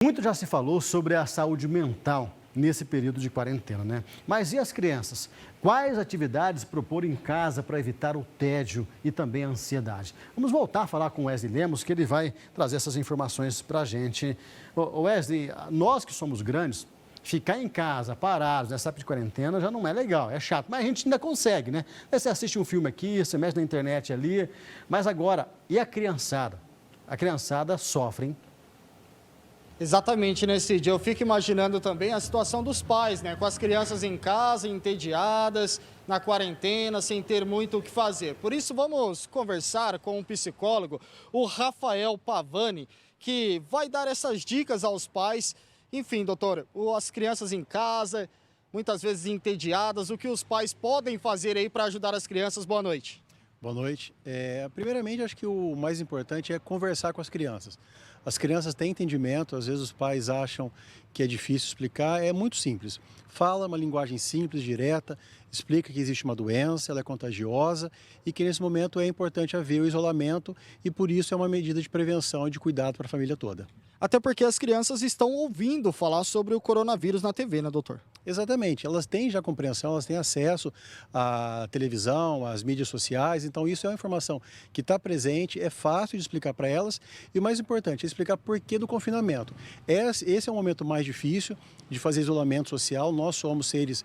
Muito já se falou sobre a saúde mental nesse período de quarentena, né? Mas e as crianças? Quais atividades propor em casa para evitar o tédio e também a ansiedade? Vamos voltar a falar com o Wesley Lemos, que ele vai trazer essas informações para a gente. Wesley, nós que somos grandes, ficar em casa, parados, nessa época de quarentena, já não é legal, é chato. Mas a gente ainda consegue, né? Aí você assiste um filme aqui, você mexe na internet ali. Mas agora, e a criançada? A criançada sofre, hein? Exatamente, né, Cid? Eu fico imaginando também a situação dos pais, né? Com as crianças em casa, entediadas, na quarentena, sem ter muito o que fazer. Por isso, vamos conversar com um psicólogo, o Rafael Pavani, que vai dar essas dicas aos pais. Enfim, doutor, as crianças em casa, muitas vezes entediadas, o que os pais podem fazer aí para ajudar as crianças? Boa noite. Boa noite. Primeiramente, acho que o mais importante é conversar com as crianças. As crianças têm entendimento, às vezes os pais acham que é difícil explicar, é muito simples. Fala uma linguagem simples, direta, explica que existe uma doença, ela é contagiosa e que nesse momento é importante haver o isolamento e por isso é uma medida de prevenção e de cuidado para a família toda. Até porque as crianças estão ouvindo falar sobre o coronavírus na TV, né, doutor? Exatamente, elas têm já compreensão, elas têm acesso à televisão, às mídias sociais, então isso é uma informação que está presente, é fácil de explicar para elas e o mais importante é explicar por que do confinamento. Esse é o momento mais difícil de fazer isolamento social, nós somos seres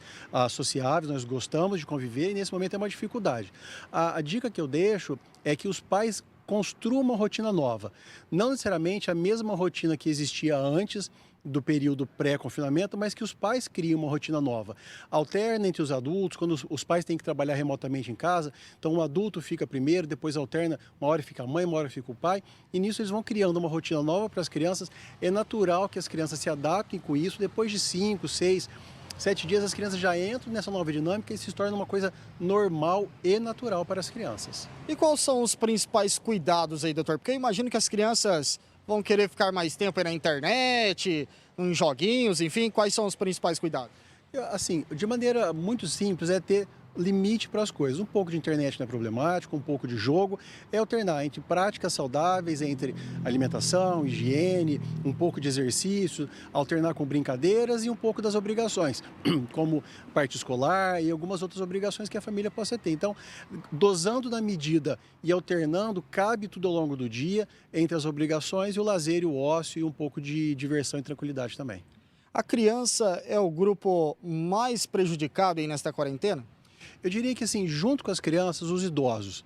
sociáveis, nós gostamos de conviver e nesse momento é uma dificuldade. A dica que eu deixo é que os pais construam uma rotina nova, não necessariamente a mesma rotina que existia antes do período pré-confinamento, mas que os pais criem uma rotina nova. Alterna entre os adultos, quando os pais têm que trabalhar remotamente em casa, então o adulto fica primeiro, depois alterna, uma hora fica a mãe, uma hora fica o pai, e nisso eles vão criando uma rotina nova para as crianças. É natural que as crianças se adaptem com isso, depois de 5, 6, 7 dias as crianças já entram nessa nova dinâmica e se torna uma coisa normal e natural para as crianças. E quais são os principais cuidados aí, doutor? Porque eu imagino que as crianças vão querer ficar mais tempo aí na internet, em joguinhos, enfim, quais são os principais cuidados? Assim, de maneira muito simples, é ter limite para as coisas. Um pouco de internet não é problemático, um pouco de jogo, é alternar entre práticas saudáveis, entre alimentação, higiene, um pouco de exercício, alternar com brincadeiras e um pouco das obrigações, como parte escolar e algumas outras obrigações que a família possa ter. Então, dosando na medida e alternando, cabe tudo ao longo do dia, entre as obrigações e o lazer e o ócio e um pouco de diversão e tranquilidade também. A criança é o grupo mais prejudicado aí nesta quarentena? Eu diria que, assim, junto com as crianças, os idosos,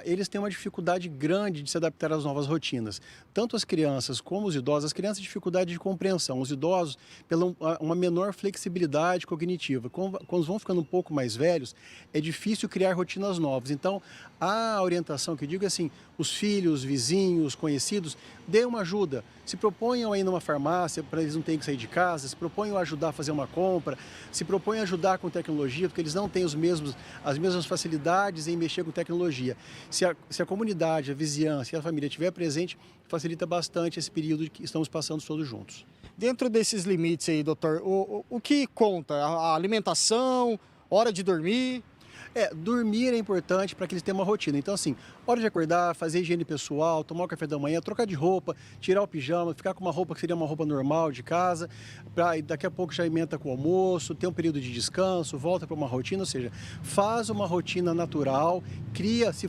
eles têm uma dificuldade grande de se adaptar às novas rotinas. Tanto as crianças como os idosos, as crianças dificuldade de compreensão, os idosos pela uma menor flexibilidade cognitiva. Quando vão ficando um pouco mais velhos, é difícil criar rotinas novas. Então, a orientação que eu digo é assim, os filhos, vizinhos, conhecidos, dêem uma ajuda. Se proponham aí numa farmácia para eles não terem que sair de casa, se proponham ajudar a fazer uma compra, se proponham ajudar com tecnologia, porque eles não têm as mesmas facilidades em mexer com tecnologia. Se a comunidade, a vizinhança e a família estiver presente, facilita bastante esse período que estamos passando todos juntos. Dentro desses limites aí, doutor, o que conta? A alimentação, hora de dormir? Dormir é importante para que eles tenham uma rotina. Então, assim, hora de acordar, fazer higiene pessoal, tomar o café da manhã, trocar de roupa, tirar o pijama, ficar com uma roupa que seria uma roupa normal de casa, daqui a pouco já emenda com o almoço, ter um período de descanso, volta para uma rotina, ou seja, faz uma rotina natural, cria, se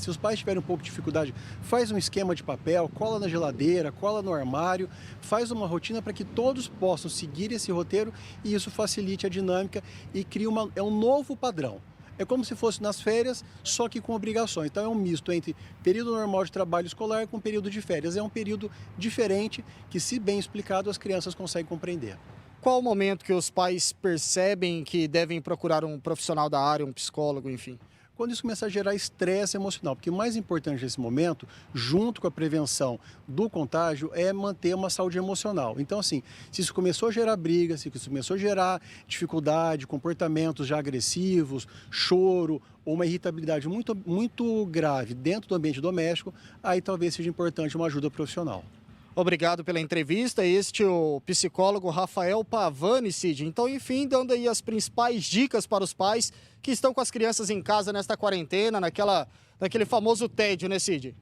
os pais tiverem um pouco de dificuldade, faz um esquema de papel, cola na geladeira, cola no armário, faz uma rotina para que todos possam seguir esse roteiro e isso facilite a dinâmica e cria um novo padrão. É como se fosse nas férias, só que com obrigações. Então é um misto entre período normal de trabalho escolar com período de férias. É um período diferente que, se bem explicado, as crianças conseguem compreender. Qual o momento que os pais percebem que devem procurar um profissional da área, um psicólogo, enfim? Quando isso começar a gerar estresse emocional, porque o mais importante nesse momento, junto com a prevenção do contágio, é manter uma saúde emocional. Então, assim, se isso começou a gerar briga, se isso começou a gerar dificuldade, comportamentos já agressivos, choro ou uma irritabilidade muito, muito grave dentro do ambiente doméstico, aí talvez seja importante uma ajuda profissional. Obrigado pela entrevista. Este é o psicólogo Rafael Pavani, Cid. Então, enfim, dando aí as principais dicas para os pais que estão com as crianças em casa nesta quarentena, naquele famoso tédio, né, Cid?